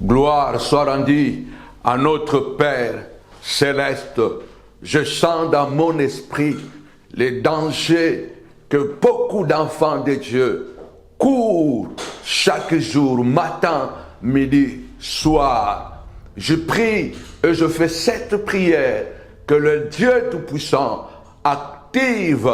Gloire soit rendue à notre Père céleste. Je sens dans mon esprit les dangers que beaucoup d'enfants de Dieu courent chaque jour, matin, midi, soir. Je prie et je fais cette prière que le Dieu Tout-Puissant active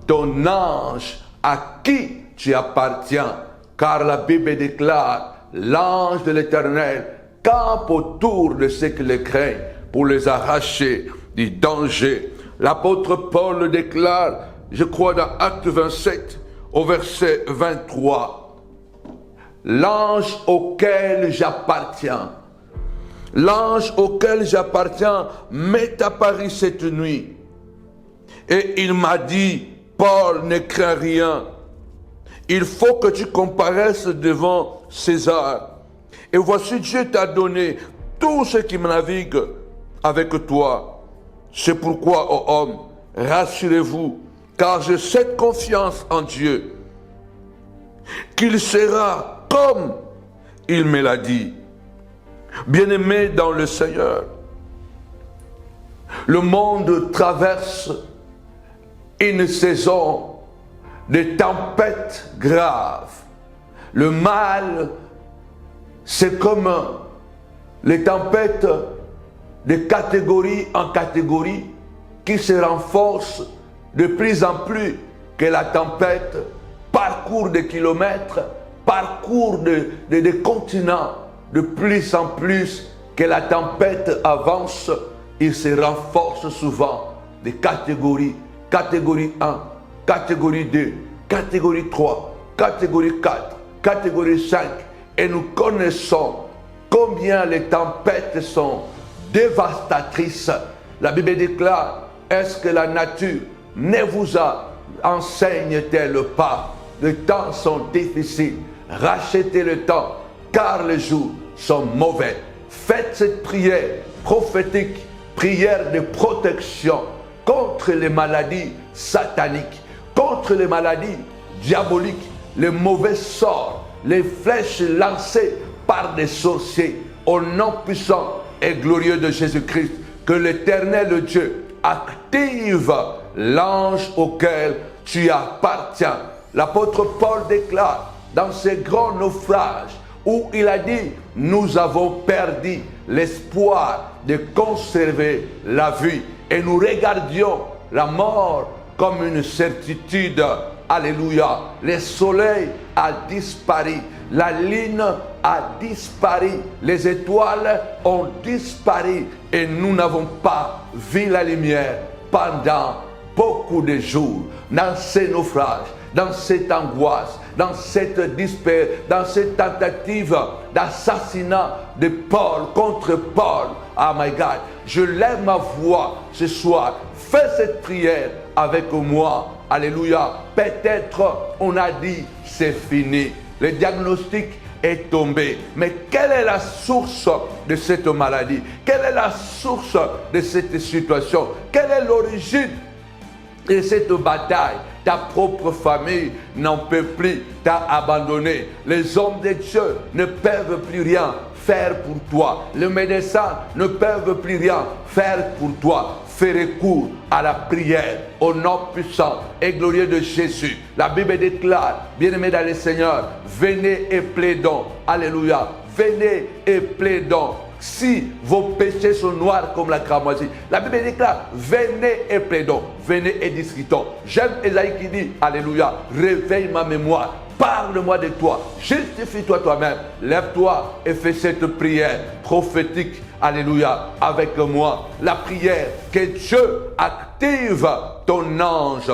ton ange à qui tu appartiens. Car la Bible déclare, l'ange de l'Éternel campe autour de ceux qui le craignent pour les arracher du danger. L'apôtre Paul le déclare, je crois dans Acte 27, au verset 23. L'ange auquel j'appartiens, m'est apparu cette nuit. Et il m'a dit, Paul, ne crains rien. Il faut que tu comparaisses devant César. Et voici, Dieu t'a donné tout ce qui navigue avec toi. C'est pourquoi, ô homme, rassurez-vous, car j'ai cette confiance en Dieu, qu'il sera comme il me l'a dit. Bien-aimé dans le Seigneur, le monde traverse une saison de tempêtes graves. Le mal, c'est comme les tempêtes de catégorie en catégorie qui se renforcent de plus en plus que la tempête parcourt des kilomètres, parcourt des continents. De plus en plus que la tempête avance, il se renforce souvent des catégories. Catégorie 1, catégorie 2, catégorie 3, catégorie 4, catégorie 5. Et nous connaissons combien les tempêtes sont dévastatrices. La Bible déclare, est-ce que la nature ne vous enseigne-t-elle pas? Les temps sont difficiles. Rachetez le temps, car les jours sont mauvais. Faites cette prière prophétique, prière de protection contre les maladies sataniques, contre les maladies diaboliques, les mauvais sorts, les flèches lancées par des sorciers. Au nom puissant et glorieux de Jésus-Christ, que l'Éternel Dieu active l'ange auquel tu appartiens. L'apôtre Paul déclare dans ses grands naufrages où il a dit, nous avons perdu l'espoir de conserver la vie et nous regardions la mort comme une certitude. Alléluia. Le soleil a disparu, la lune a disparu, les étoiles ont disparu et nous n'avons pas vu la lumière pendant beaucoup de jours. Dans ces naufrages, dans cette angoisse, dans cette dispaire, dans cette tentative d'assassinat de Paul contre Paul. Oh my God, je lève ma voix ce soir. Fais cette prière avec moi. Alléluia. Peut-être on a dit c'est fini. Le diagnostic est tombé. Mais quelle est la source de cette maladie? Quelle est la source de cette situation? Quelle est l'origine de cette bataille? Ta propre famille n'en peut plus, t'a abandonné. Les hommes de Dieu ne peuvent plus rien faire pour toi. Les médecins ne peuvent plus rien faire pour toi. Fais recours à la prière au nom puissant et glorieux de Jésus. La Bible déclare, bien-aimés dans le Seigneur, venez et plaidons. Alléluia. Venez et plaidons. Si vos péchés sont noirs comme la cramoisie, la Bible déclare, venez et plaidons, venez et discutons. J'aime Esaïe qui dit, alléluia, réveille ma mémoire, parle-moi de toi, justifie-toi toi-même, lève-toi et fais cette prière prophétique, alléluia, avec moi. La prière que Dieu active ton ange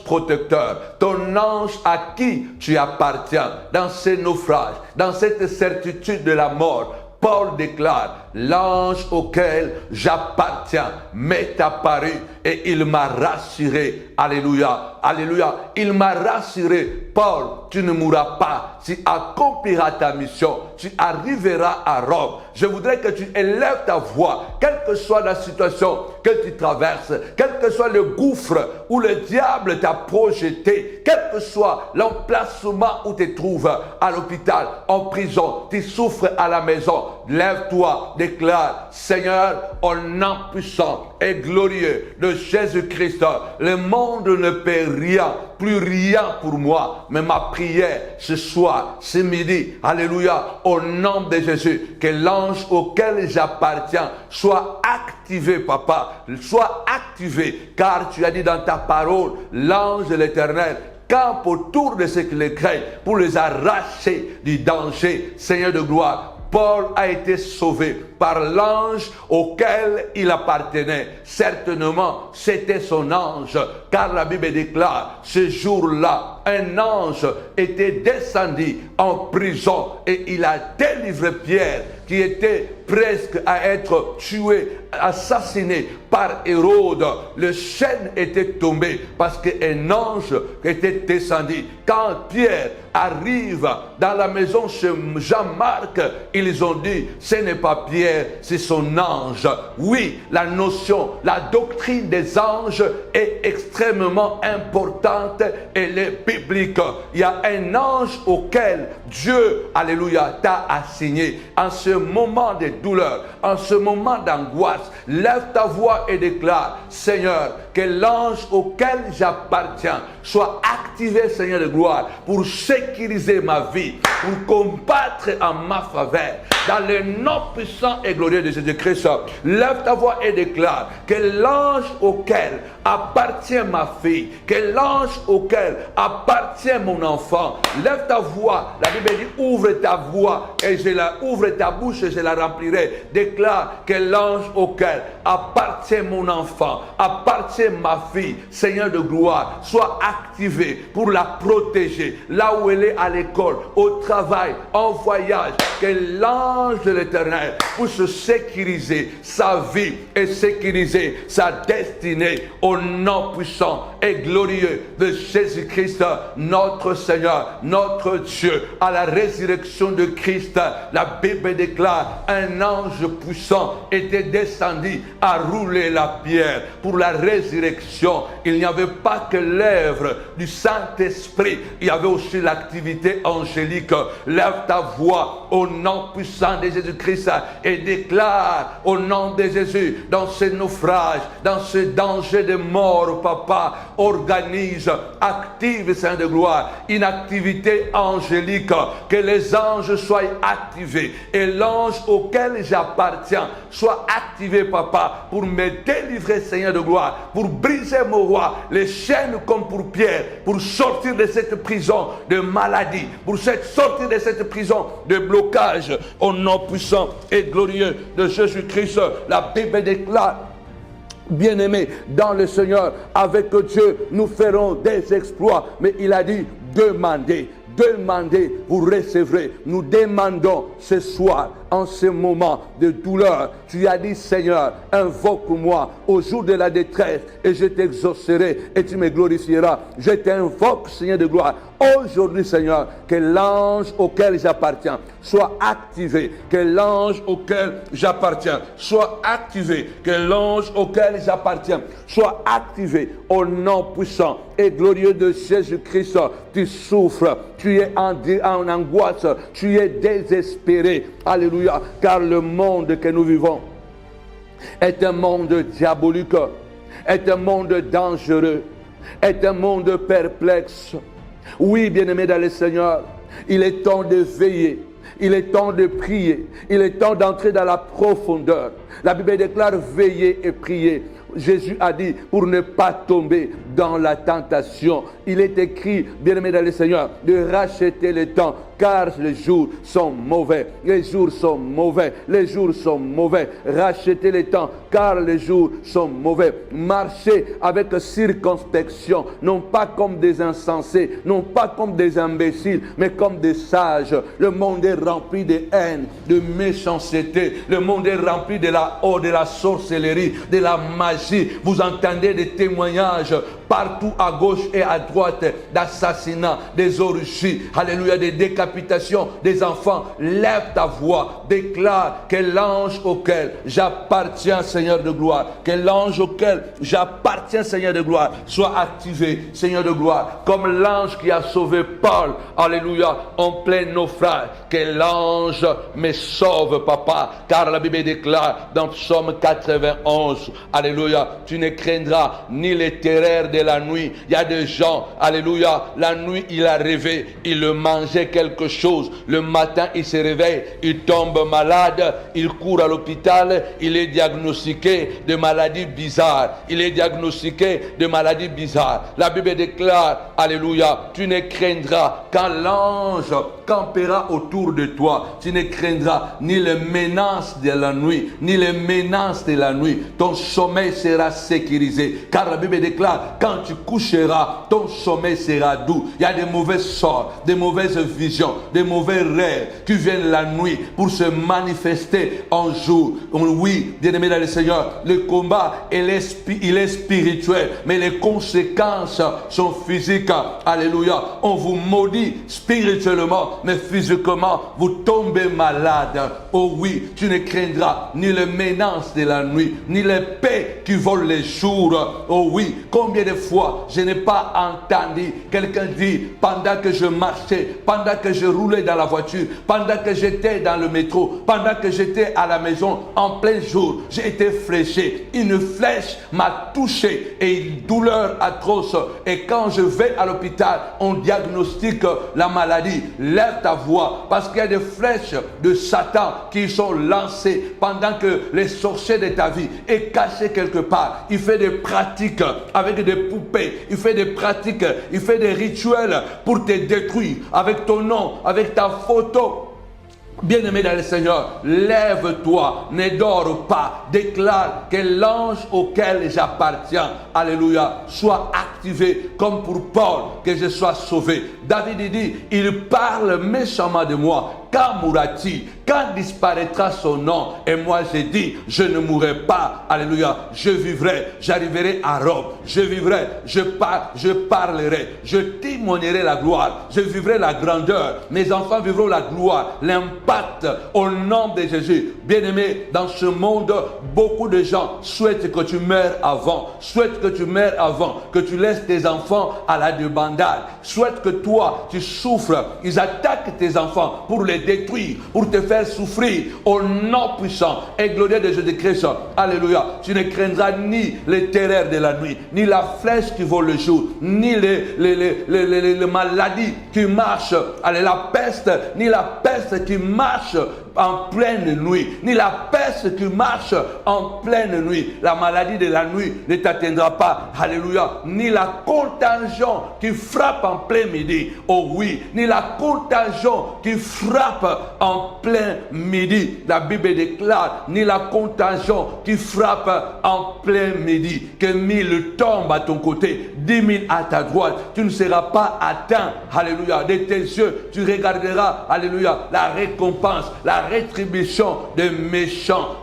protecteur, ton ange à qui tu appartiens, dans ces naufrages, dans cette certitude de la mort. Paul déclare, l'ange auquel j'appartiens m'est apparu et il m'a rassuré. Alléluia, alléluia. Il m'a rassuré. Paul, tu ne mourras pas. Tu accompliras ta mission. Tu arriveras à Rome. Je voudrais que tu élèves ta voix, quelle que soit la situation que tu traverses, quel que soit le gouffre où le diable t'a projeté, quel que soit l'emplacement où tu te trouves, à l'hôpital, en prison, tu souffres à la maison. Lève-toi, déclare, Seigneur, au nom puissant et glorieux de Jésus-Christ, le monde ne peut rien, plus rien pour moi. Mais ma prière ce soir, ce midi, alléluia, au nom de Jésus, que l'ange auquel j'appartiens soit activé, papa, soit activé, car tu as dit dans ta parole, l'ange de l'Éternel campe autour de ceux qui les craignent pour les arracher du danger. Seigneur de gloire, Paul a été sauvé par l'ange auquel il appartenait. Certainement, c'était son ange, car la Bible déclare, ce jour-là, un ange était descendu en prison et il a délivré Pierre, qui était presque à être tué, assassiné par Hérode. Le chêne était tombé parce qu'un ange était descendu. Quand Pierre arrive dans la maison chez Jean-Marc, ils ont dit, ce n'est pas Pierre, c'est son ange. Oui, la notion, la doctrine des anges est extrêmement importante, elle est biblique. Il y a un ange auquel Dieu, alléluia, t'a assigné. En ce moment de douleur, en ce moment d'angoisse, lève ta voix et déclare, Seigneur, que l'ange auquel j'appartiens soit activé, Seigneur de gloire, pour sécuriser ma vie, pour combattre en ma faveur. Dans le nom puissant et glorieux de Jésus-Christ, lève ta voix et déclare que l'ange auquel appartient ma fille, que l'ange auquel appartient mon enfant, lève ta voix. La Bible dit, ouvre ta voix et ouvre ta bouche et je la remplirai. Déclare que l'ange auquel appartient mon enfant, appartient ma fille, Seigneur de gloire, soit activé pour la protéger, là où elle est à l'école, au travail, en voyage, que l'ange de l'Éternel puisse sécuriser sa vie et sécuriser sa destinée au nom puissant et glorieux de Jésus-Christ, notre Seigneur, notre Dieu. À la résurrection de Christ, la Bible déclare, un ange puissant était descendu à rouler la pierre. Pour la résurrection, il n'y avait pas que l'œuvre du Saint-Esprit, il y avait aussi l'activité angélique. Lève ta voix au nom puissant de Jésus-Christ et déclare au nom de Jésus, dans ce naufrage, dans ce danger de mort, papa, organise, active, Saint de gloire, une activité angélique, que les anges soient activés et l'ange auquel j'appartiens soit activé, papa, pour me délivrer, Seigneur de gloire, pour briser mon roi, les chaînes comme pour Pierre, pour sortir de cette prison de maladie, pour sortir de cette prison de blocage, au nom puissant et glorieux de Jésus-Christ. La Bible déclare, bien-aimés dans le Seigneur, avec Dieu, nous ferons des exploits. Mais il a dit, demandez, vous recevrez. Nous demandons ce soir, en ce moment de douleur, tu as dit, Seigneur, invoque-moi au jour de la détresse et je t'exaucerai et tu me glorifieras. Je t'invoque, Seigneur de gloire. Aujourd'hui, Seigneur, que l'ange auquel j'appartiens soit activé, que l'ange auquel j'appartiens soit activé, que l'ange auquel j'appartiens soit activé au nom puissant et glorieux de Jésus-Christ. Tu souffres, tu es en angoisse, tu es désespéré. Alléluia, car le monde que nous vivons est un monde diabolique, est un monde dangereux, est un monde perplexe. Oui, bien-aimés dans le Seigneur, il est temps de veiller, il est temps de prier, il est temps d'entrer dans la profondeur. La Bible déclare veiller et prier. Jésus a dit, pour ne pas tomber dans la tentation, il est écrit, bien-aimé dans le Seigneur, de racheter le temps, car les jours sont mauvais. Les jours sont mauvais. Les jours sont mauvais. Rachetez les temps, car les jours sont mauvais. Marchez avec circonspection, non pas comme des insensés, non pas comme des imbéciles, mais comme des sages. Le monde est rempli de haine, de méchanceté. Le monde est rempli de la sorcellerie, de la magie. Vous entendez des témoignages partout à gauche et à droite, d'assassinats, des orgies, alléluia, des décapitations des enfants. Lève ta voix, déclare que l'ange auquel j'appartiens, Seigneur de gloire, que l'ange auquel j'appartiens, Seigneur de gloire, soit activé, Seigneur de gloire, comme l'ange qui a sauvé Paul, alléluia, en plein naufrage. Que l'ange me sauve, papa, car la Bible déclare dans Psaume 91, alléluia, tu ne craindras ni les terreurs de la nuit. Il y a des gens, alléluia, la nuit il a rêvé, il mangeait quelque chose, le matin il se réveille, il tombe malade, il court à l'hôpital, il est diagnostiqué de maladies bizarres, il est diagnostiqué de maladies bizarres. La Bible déclare, alléluia, tu ne craindras quand l'ange campera autour de toi, tu ne craindras ni les menaces de la nuit, ni les menaces de la nuit, ton sommeil sera sécurisé, car la Bible déclare, quand tu coucheras, ton sommeil sera doux. Il y a des mauvais sorts, des mauvaises visions, des mauvais rêves qui viennent la nuit pour se manifester en jour. Oui, bien-aimé dans le Seigneur, le combat il est spirituel, mais les conséquences sont physiques. Alléluia. On vous maudit spirituellement, mais physiquement, vous tombez malade. Oh oui, tu ne craindras ni les menaces de la nuit, ni les paix qui volent les jours. Oh oui, combien de fois je n'ai pas entendu quelqu'un dire, pendant que je marchais, pendant que je roulais dans la voiture, pendant que j'étais dans le métro, pendant que j'étais à la maison, en plein jour, j'ai été fléché. Une flèche m'a touché et une douleur atroce. Et quand je vais à l'hôpital, on diagnostique la maladie. Lève ta voix, parce qu'il y a des flèches de Satan qui sont lancées pendant que les sorciers de ta vie est caché quelque part. Il fait des pratiques avec des poupées, il fait des pratiques, il fait des rituels pour te détruire avec ton nom, avec ta photo. Bien-aimé dans le Seigneur, lève-toi, ne dors pas, déclare que l'ange auquel j'appartiens, alléluia, soit activé comme pour Paul, que je sois sauvé. David dit, il parle méchamment de moi. Quand mourra-t-il? Quand disparaîtra son nom? Et moi j'ai dit, je ne mourrai pas, alléluia, je vivrai, j'arriverai à Rome, je vivrai, je parlerai, je témoignerai la gloire, je vivrai la grandeur, mes enfants vivront la gloire, l'impact au nom de Jésus. Bien-aimé, dans ce monde, beaucoup de gens souhaitent que tu meurs avant, que tu laisses tes enfants à la débandade, souhaitent que toi, tu souffres, ils attaquent tes enfants pour les détruire, pour te faire souffrir au nom puissant et glorieux de Jésus-Christ. Alléluia. Tu ne craindras ni les terreurs de la nuit, ni la flèche qui vole le jour, ni les maladies qui marchent, la peste, ni la peste qui marche en pleine nuit, ni la peste qui marche en pleine nuit. La maladie de la nuit ne t'atteindra pas. Alléluia. Ni la contagion qui frappe en plein midi. Oh oui, ni la contagion qui frappe en plein midi. La Bible déclare, ni la contagion qui frappe en plein midi. Que 1000 tombent à ton côté, 10 000 à ta droite. Tu ne seras pas atteint. Alléluia. De tes yeux, tu regarderas, alléluia, la récompense, la rétribution des méchants,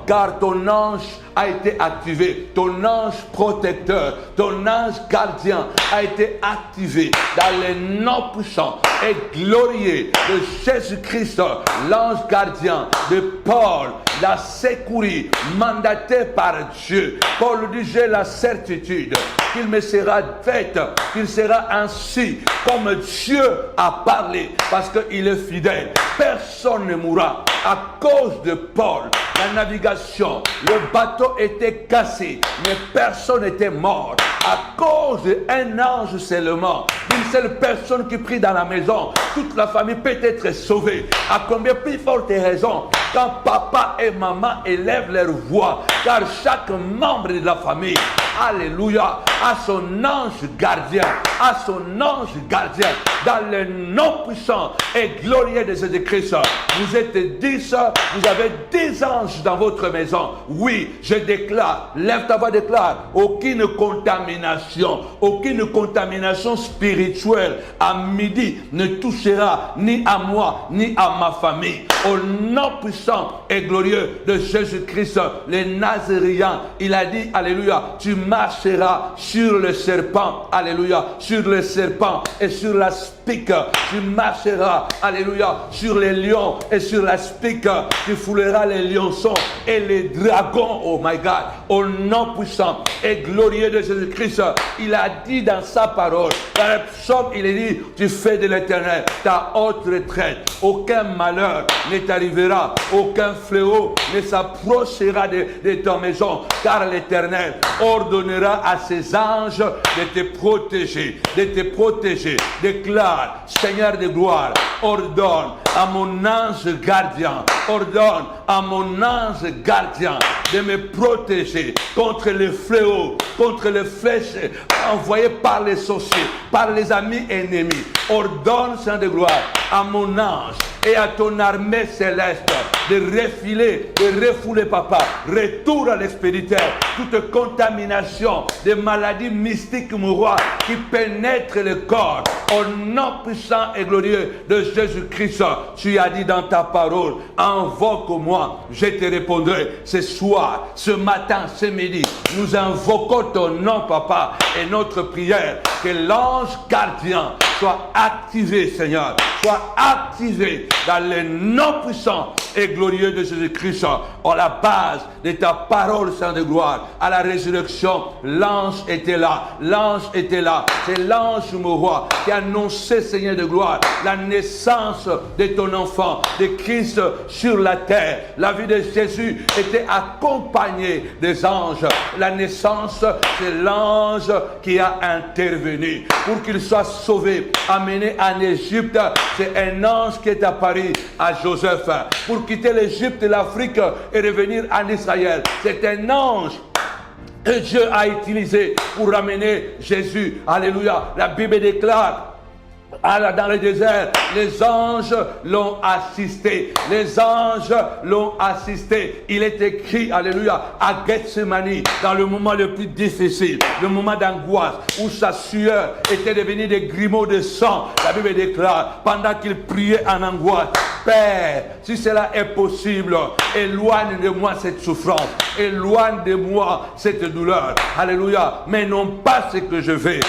car ton ange a été activé, ton ange protecteur, ton ange gardien a été activé dans les noms puissants et glorieux de Jésus-Christ, l'ange gardien de Paul, l'a secouru, mandaté par Dieu. Paul dit, j'ai la certitude qu'il me sera fait, qu'il sera ainsi comme Dieu a parlé, parce qu'il est fidèle. Personne ne mourra à cause de Paul. La navigation, le bateau était cassé, mais personne n'était mort à cause d'un ange seulement, d'une seule personne qui prie dans la maison. Toute la famille peut être sauvée. À combien plus forte raison quand papa et maman élèvent leur voix, car chaque membre de la famille alléluia, à son ange gardien, dans le nom puissant et glorieux de Jésus-Christ. Vous êtes 10, vous avez 10 anges dans votre maison. Oui, je déclare, lève ta voix, déclare, aucune contamination spirituelle à midi ne touchera ni à moi, ni à ma famille. Au nom puissant et glorieux de Jésus-Christ, les Nazaréens, il a dit, alléluia, tu marcheras sur le serpent, alléluia, sur le serpent et sur la spique, tu marcheras, alléluia, sur les lions et sur la spique, tu fouleras les lionçons et les dragons, oh my God, au nom puissant et glorieux de Jésus-Christ. Il a dit dans sa parole, dans le psaume, il est dit, tu fais de l'Éternel ta haute retraite, aucun malheur ne t'arrivera, aucun fléau ne s'approchera de ta maison, car l'Éternel ordonnera à ses anges de te protéger, Déclare, Seigneur de gloire, ordonne à mon ange gardien, de me protéger contre les fléaux, contre les flèches envoyées par les sorciers, par les amis ennemis. Ordonne, Seigneur de gloire, à mon ange et à ton armée céleste de refouler, papa, retour à l'expéditeur, toute contamination de maladies mystiques, mon roi, qui pénètrent le corps. Au nom puissant et glorieux de Jésus-Christ, tu as dit dans ta parole, invoque-moi, je te répondrai. Ce soir, ce matin, ce midi, nous invoquons ton nom, papa, et notre prière, que l'ange gardien soit activé, Seigneur, soit activé dans le nom puissant et glorieux de Jésus-Christ, à la base de ta parole, Saint de gloire. À la résurrection, l'ange était là, c'est l'ange, mon roi, qui a annoncé, Seigneur de gloire, la naissance de ton enfant, de Christ sur la terre. La vie de Jésus était accompagnée des anges. La naissance, c'est l'ange qui a intervenu pour qu'il soit sauvé, amené en Égypte. C'est un ange qui est apparu à Joseph pour quitter l'Égypte et l'Afrique et revenir en Israël. C'est un ange que Dieu a utilisé pour ramener Jésus. Alléluia. La Bible déclare, dans le désert, les anges l'ont assisté. Il est écrit, alléluia, à Gethsemane, dans le moment le plus difficile, le moment d'angoisse, où sa sueur était devenue des grumeaux de sang. La Bible déclare, pendant qu'il priait en angoisse, Père, si cela est possible, éloigne de moi cette souffrance, éloigne de moi cette douleur. Alléluia. Mais non pas ce que je veux,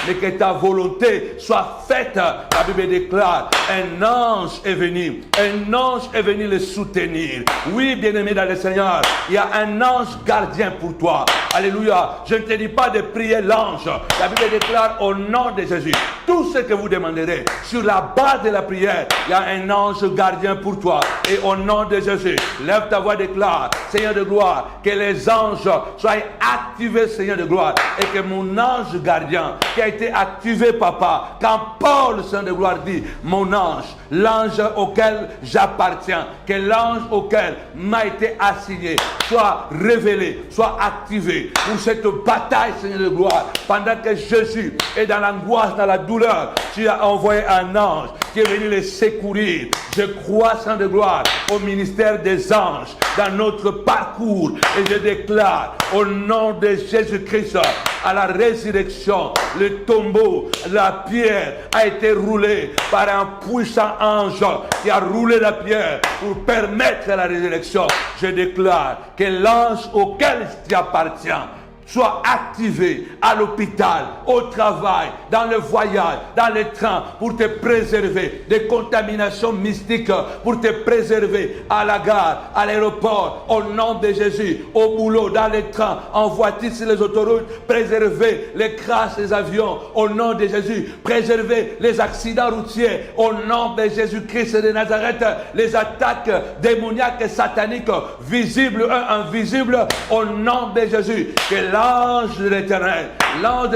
mais que ta volonté soit faite. La Bible déclare, un ange est venu le soutenir. Oui, bien-aimé dans le Seigneur, il y a un ange gardien pour toi. Alléluia. Je ne te dis pas de prier l'ange. La Bible déclare, au nom de Jésus, tout ce que vous demanderez sur la base de la prière, il y a un ange gardien pour toi. Et au nom de Jésus, lève ta voix, déclare, Seigneur de gloire, que les anges soient activés, Seigneur de gloire, et que mon ange gardien qui a été activé, papa, quand Paul, Seigneur de gloire, dit, mon ange, l'ange auquel j'appartiens, que l'ange auquel m'a été assigné soit révélé, soit activé pour cette bataille, Seigneur de gloire. Pendant que Jésus est dans l'angoisse, dans la douleur, tu as envoyé un ange qui est venu les secourir. Je crois, Seigneur de gloire, au ministère des anges dans notre parcours, et je déclare au nom de Jésus-Christ, à la résurrection, le tombeau, la pierre a été roulée par un puissant ange qui a roulé la pierre pour permettre la résurrection. Je déclare que l'ange auquel tu appartiens soit activé à l'hôpital, au travail, dans le voyage, dans le train, pour te préserver des contaminations mystiques, pour te préserver à la gare, à l'aéroport, au nom de Jésus, au boulot, dans les trains, en voiture, sur les autoroutes, préserver les crashs des avions, au nom de Jésus, préserver les accidents routiers, au nom de Jésus-Christ de Nazareth, les attaques démoniaques et sataniques, visibles et invisibles, au nom de Jésus, que l'ange de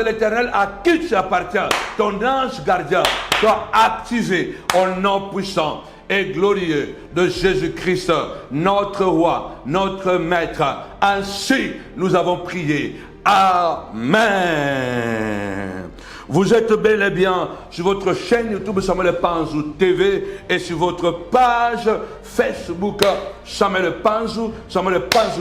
l'Éternel à qui tu appartiens, ton ange gardien, soit activé au nom puissant et glorieux de Jésus-Christ, notre roi, notre maître. Ainsi, nous avons prié. Amen. Vous êtes bel et bien sur votre chaîne YouTube Samuel Panzou TV et sur votre page Facebook Samuel Panzou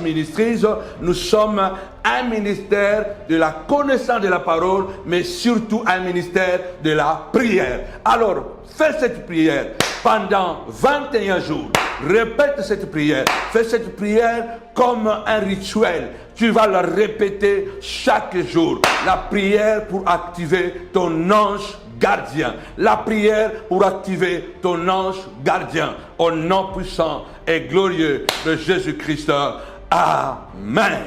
Ministries. Nous sommes un ministère de la connaissance de la parole, mais surtout un ministère de la prière. Alors, fais cette prière pendant 21 jours. Répète cette prière. Fais cette prière comme un rituel. Tu vas la répéter chaque jour. La prière pour activer ton ange gardien. La prière pour activer ton ange gardien. Au nom puissant et glorieux de Jésus-Christ. Amen.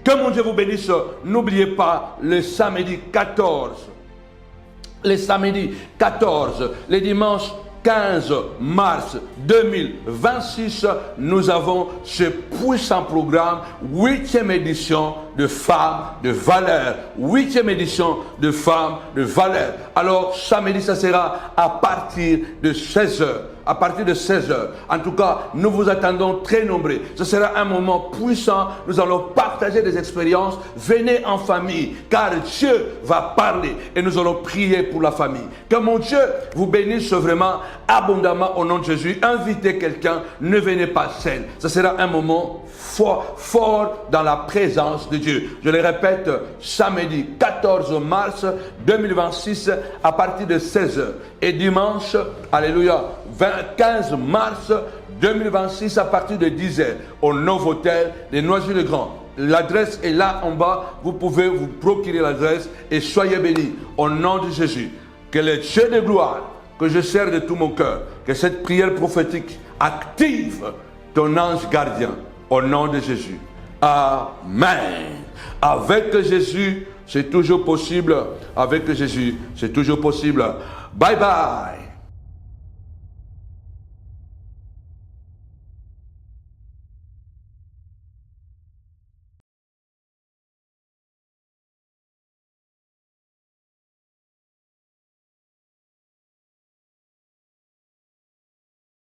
Que mon Dieu vous bénisse. N'oubliez pas le samedi 14. Les samedis 14, les dimanches 15 mars 2026, nous avons ce puissant programme, 8e édition de Femmes de Valeur. 8e édition de Femmes de Valeur. Alors, samedi, ça sera à partir de 16h. À partir de 16h. En tout cas, nous vous attendons très nombreux. Ce sera un moment puissant. Nous allons partager des expériences. Venez en famille, car Dieu va parler et nous allons prier pour la famille. Que mon Dieu vous bénisse vraiment abondamment au nom de Jésus. Invitez quelqu'un, ne venez pas seul. Ce sera un moment fort dans la présence de Dieu. Je le répète, samedi 14 mars 2026 à partir de 16h. Et dimanche, alléluia, 15 mars 2026 à partir de 10h au Novotel de Noisy-le-Grand. L'adresse est là en bas. Vous pouvez vous procurer l'adresse et soyez bénis au nom de Jésus. Que le Dieu de gloire, que je sers de tout mon cœur, que cette prière prophétique active ton ange gardien au nom de Jésus. Amen. Avec Jésus, c'est toujours possible. Avec Jésus, c'est toujours possible. Bye bye.